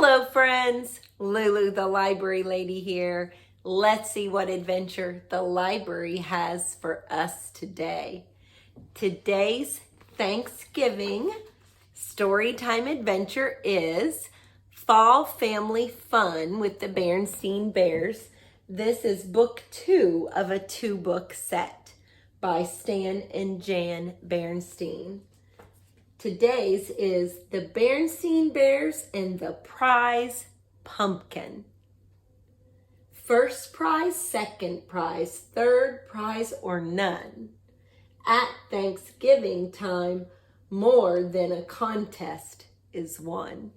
Hello friends, Lulu the library lady here. Let's see what adventure the library has for us today. Today's Thanksgiving storytime adventure is Fall Family Fun with the Berenstain Bears. This is book 2 of a 2-book set by Stan and Jan Berenstain. Today's is the Berenstain Bears and the prize pumpkin. First prize, second prize, third prize, or none. At Thanksgiving time, more than a contest is won.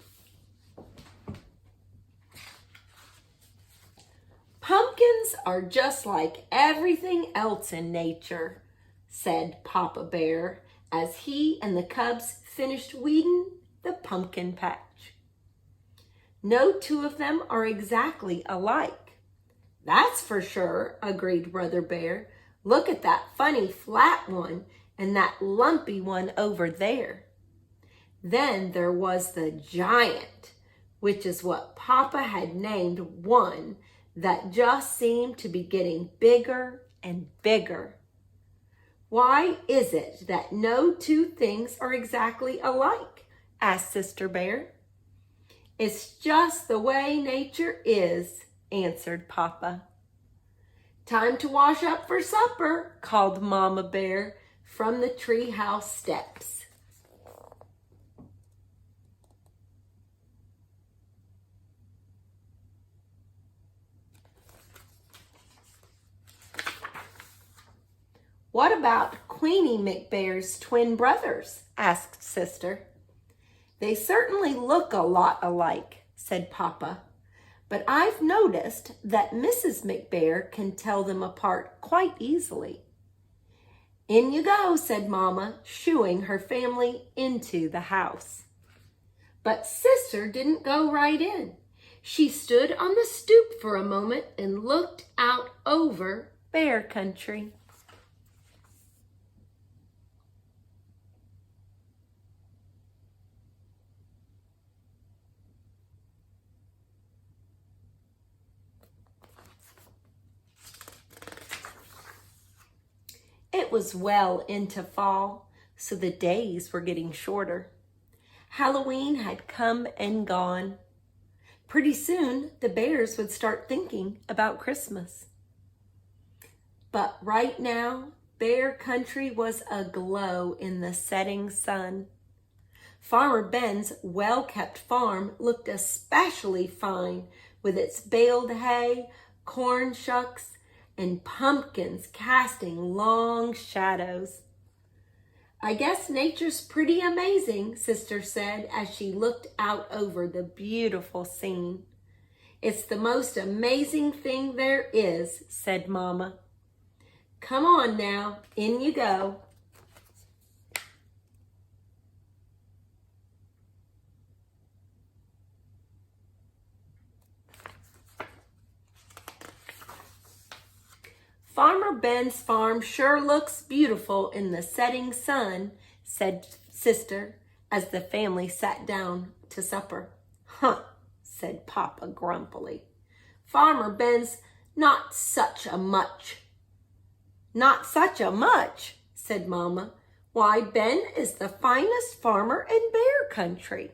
Pumpkins are just like everything else in nature, said Papa Bear, as he and the cubs finished weeding the pumpkin patch. No two of them are exactly alike. That's for sure, agreed Brother Bear. Look at that funny flat one and that lumpy one over there. Then there was the giant, which is what Papa had named one that just seemed to be getting bigger and bigger. Why is it that no two things are exactly alike? Asked Sister Bear. It's just the way nature is, answered Papa. Time to wash up for supper, called Mama Bear from the treehouse steps. What about Queenie McBear's twin brothers? Asked Sister. They certainly look a lot alike, said Papa, but I've noticed that Mrs. McBear can tell them apart quite easily. In you go, said Mama, shooing her family into the house. But Sister didn't go right in. She stood on the stoop for a moment and looked out over bear country. It was well into fall, so the days were getting shorter. Halloween had come and gone. Pretty soon, the bears would start thinking about Christmas. But right now, bear country was aglow in the setting sun. Farmer Ben's well-kept farm looked especially fine with its baled hay, corn shucks, and pumpkins casting long shadows. I guess nature's pretty amazing, Sister said as she looked out over the beautiful scene. It's the most amazing thing there is, said Mama. Come on now, in you go. Farmer Ben's farm sure looks beautiful in the setting sun, said Sister as the family sat down to supper. Huh, said Papa grumpily. Farmer Ben's not such a much. Not such a much, said Mama. Why, Ben is the finest farmer in bear country.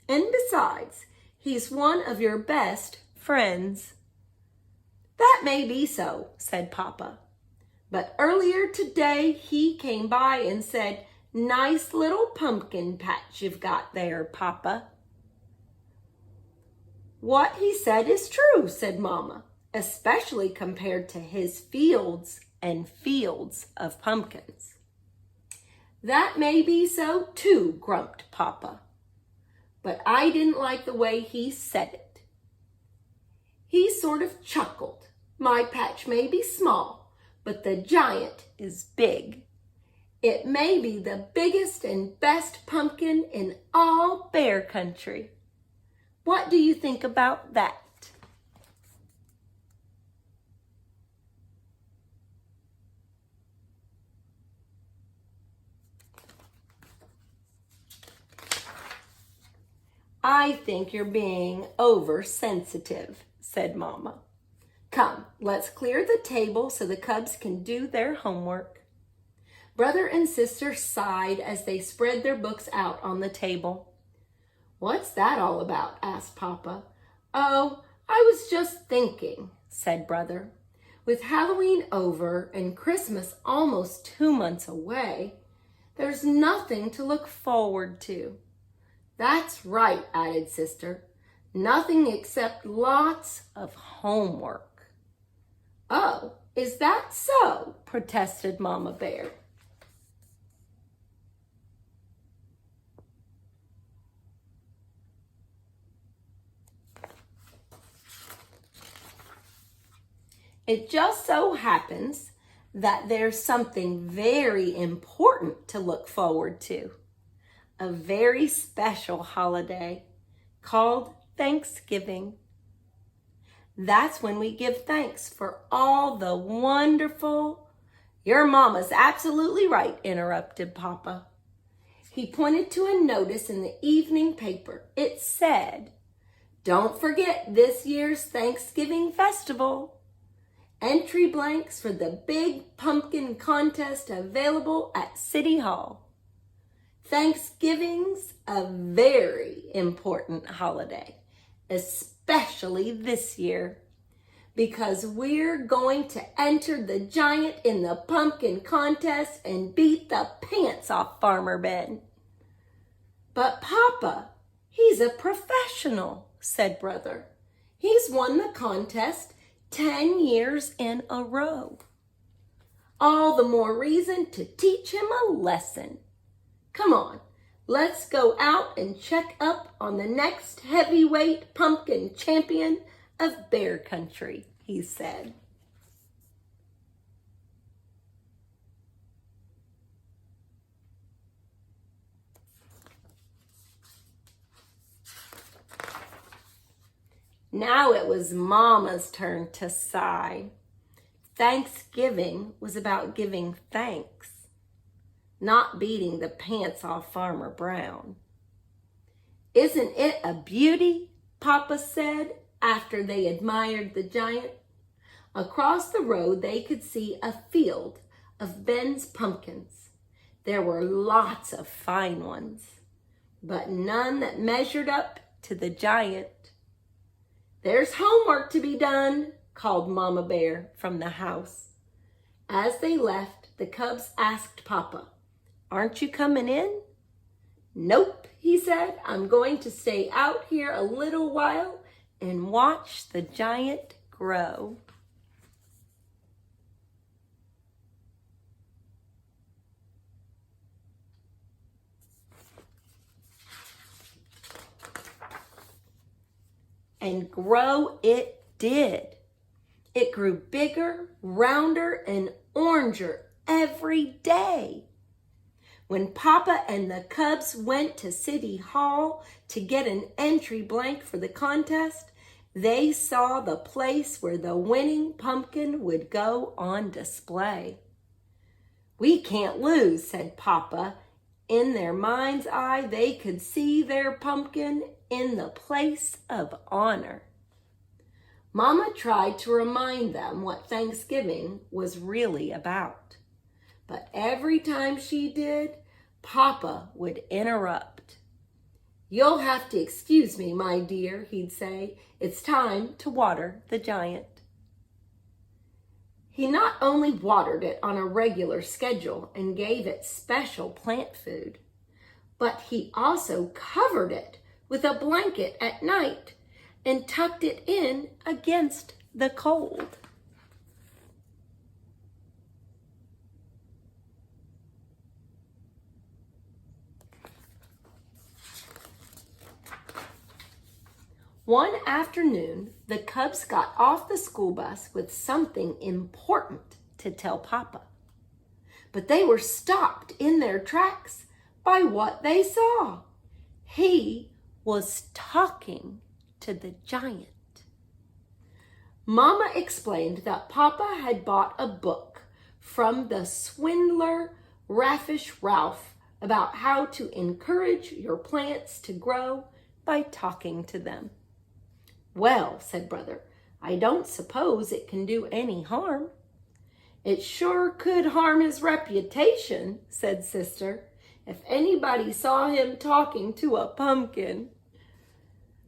And besides, he's one of your best friends. That may be so, said Papa. But earlier today he came by and said, nice little pumpkin patch you've got there, Papa. What he said is true, said Mama, especially compared to his fields and fields of pumpkins. That may be so too, grumped Papa. But I didn't like the way he said it. He sort of chuckled. My patch may be small, but the giant is big. It may be the biggest and best pumpkin in all bear country. What do you think about that? I think you're being oversensitive, said Mama. Come, let's clear the table so the cubs can do their homework. Brother and sister sighed as they spread their books out on the table. What's that all about? Asked Papa. Oh, I was just thinking, said Brother. With Halloween over and Christmas almost 2 months away, there's nothing to look forward to. That's right, added Sister. Nothing except lots of homework. Oh, is that so? Protested Mama Bear. It just so happens that there's something very important to look forward to. A very special holiday called Thanksgiving. That's when we give thanks for all the wonderful... Your mama's absolutely right, interrupted Papa. He pointed to a notice in the evening paper. It said, "Don't forget this year's Thanksgiving festival. Entry blanks for the big pumpkin contest available at City Hall." Thanksgiving's a very important holiday, especially this year, because we're going to enter the giant in the pumpkin contest and beat the pants off Farmer Ben. But Papa, he's a professional, said Brother. He's won the contest 10 years in a row. All the more reason to teach him a lesson. Come on, let's go out and check up on the next heavyweight pumpkin champion of Bear Country, he said. Now it was Mama's turn to sigh. Thanksgiving was about giving thanks, not beating the pants off Farmer Brown. Isn't it a beauty? Papa said after they admired the giant. Across the road they could see a field of Ben's pumpkins. There were lots of fine ones, but none that measured up to the giant. There's homework to be done, called Mama Bear from the house. As they left, the cubs asked Papa, "Aren't you coming in?" "Nope," he said. "I'm going to stay out here a little while and watch the giant grow." And grow it did. It grew bigger, rounder, and oranger every day. When Papa and the cubs went to City Hall to get an entry blank for the contest, they saw the place where the winning pumpkin would go on display. "We can't lose," said Papa. In their mind's eye, they could see their pumpkin in the place of honor. Mama tried to remind them what Thanksgiving was really about. But every time she did, Papa would interrupt. "You'll have to excuse me, my dear," he'd say. "It's time to water the giant." He not only watered it on a regular schedule and gave it special plant food, but he also covered it with a blanket at night and tucked it in against the cold. One afternoon, the cubs got off the school bus with something important to tell Papa. But they were stopped in their tracks by what they saw. He was talking to the giant. Mama explained that Papa had bought a book from the swindler Raffish Ralph about how to encourage your plants to grow by talking to them. "Well," said Brother, "I don't suppose it can do any harm." "It sure could harm his reputation," said Sister, "if anybody saw him talking to a pumpkin."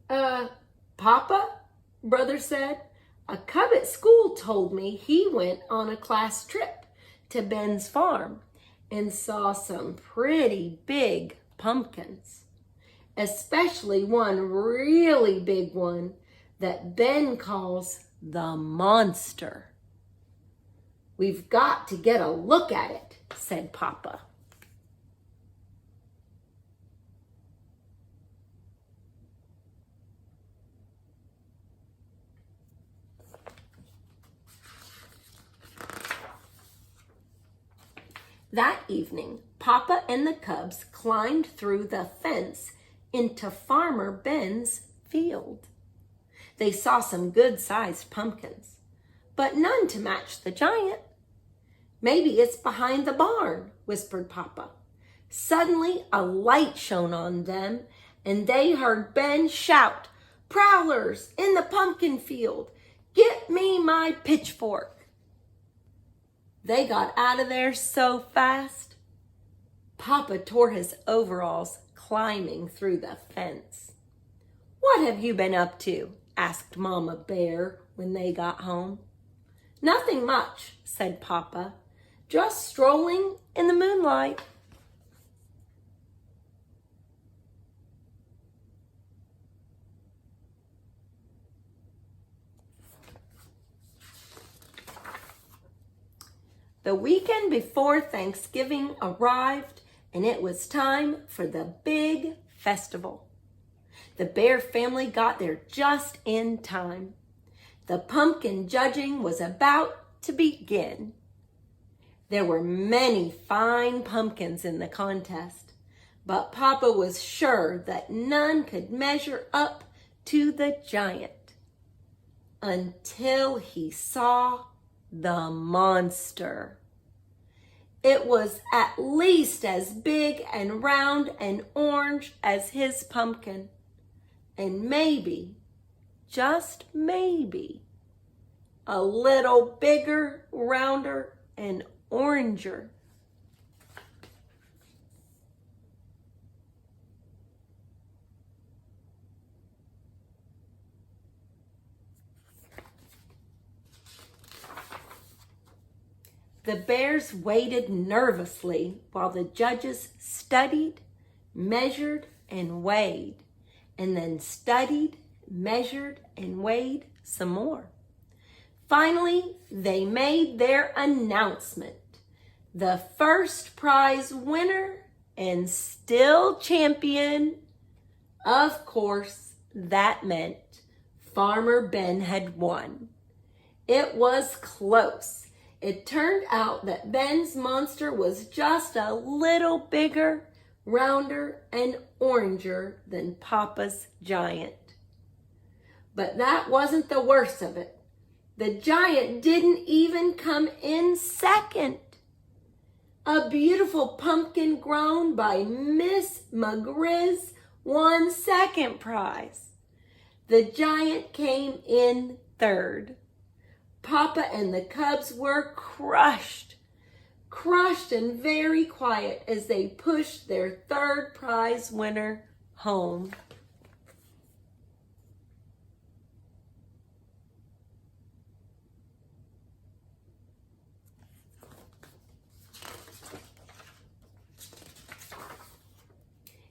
Papa," Brother said, "a cub at school told me he went on a class trip to Ben's farm and saw some pretty big pumpkins, especially one really big one that Ben calls the monster." "We've got to get a look at it," said Papa. That evening, Papa and the cubs climbed through the fence into Farmer Ben's field. They saw some good-sized pumpkins, but none to match the giant. "Maybe it's behind the barn," whispered Papa. Suddenly, a light shone on them, and they heard Ben shout, "Prowlers in the pumpkin field! Get me my pitchfork!" They got out of there so fast, Papa tore his overalls climbing through the fence. "What have you been up to?" asked Mama Bear when they got home. "Nothing much," said Papa. "Just strolling in the moonlight." The weekend before Thanksgiving arrived, and it was time for the big festival. The Bear family got there just in time. The pumpkin judging was about to begin. There were many fine pumpkins in the contest, but Papa was sure that none could measure up to the giant until he saw the monster. It was at least as big and round and orange as his pumpkin, and maybe, just maybe, a little bigger, rounder, and oranger. The bears waited nervously while the judges studied, measured, and weighed, and then studied, measured, and weighed some more. Finally, they made their announcement. The first prize winner and still champion, of course, that meant Farmer Ben had won. It was close. It turned out that Ben's monster was just a little bigger, rounder, and oranger than Papa's giant. But that wasn't the worst of it. The giant didn't even come in second. A beautiful pumpkin grown by Miss McGrizz won second prize. The giant came in third. Papa and the cubs were crushed and very quiet as they pushed their third prize winner home.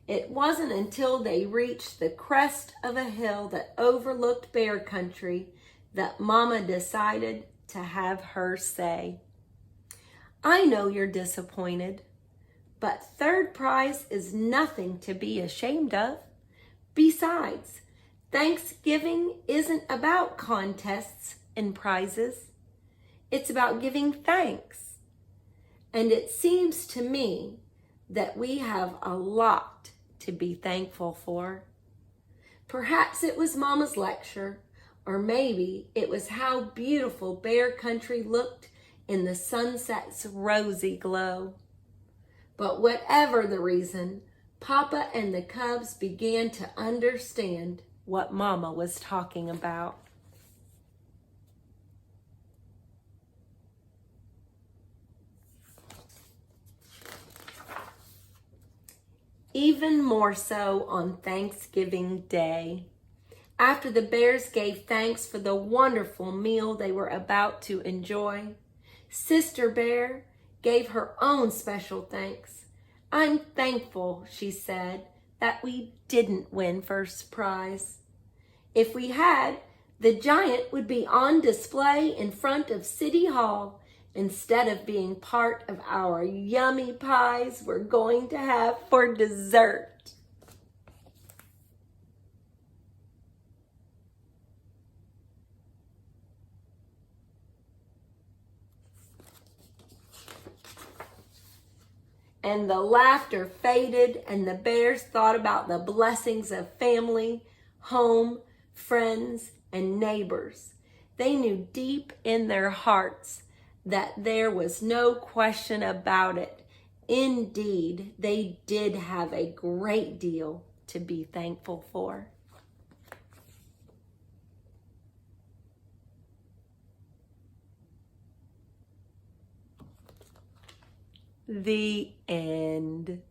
It wasn't until they reached the crest of a hill that overlooked bear country that Mama decided to have her say. "I know you're disappointed, but third prize is nothing to be ashamed of. Besides, Thanksgiving isn't about contests and prizes. It's about giving thanks. And it seems to me that we have a lot to be thankful for." Perhaps it was Mama's lecture, or maybe it was how beautiful bear country looked in the sunset's rosy glow. But whatever the reason, Papa and the cubs began to understand what Mama was talking about. Even more so on Thanksgiving Day. After the bears gave thanks for the wonderful meal they were about to enjoy, Sister Bear gave her own special thanks. "I'm thankful," she said, "that we didn't win first prize. If we had, the giant would be on display in front of City Hall instead of being part of our yummy pies we're going to have for dessert." And the laughter faded, and the bears thought about the blessings of family, home, friends, and neighbors. They knew deep in their hearts that there was no question about it. Indeed, they did have a great deal to be thankful for. The end.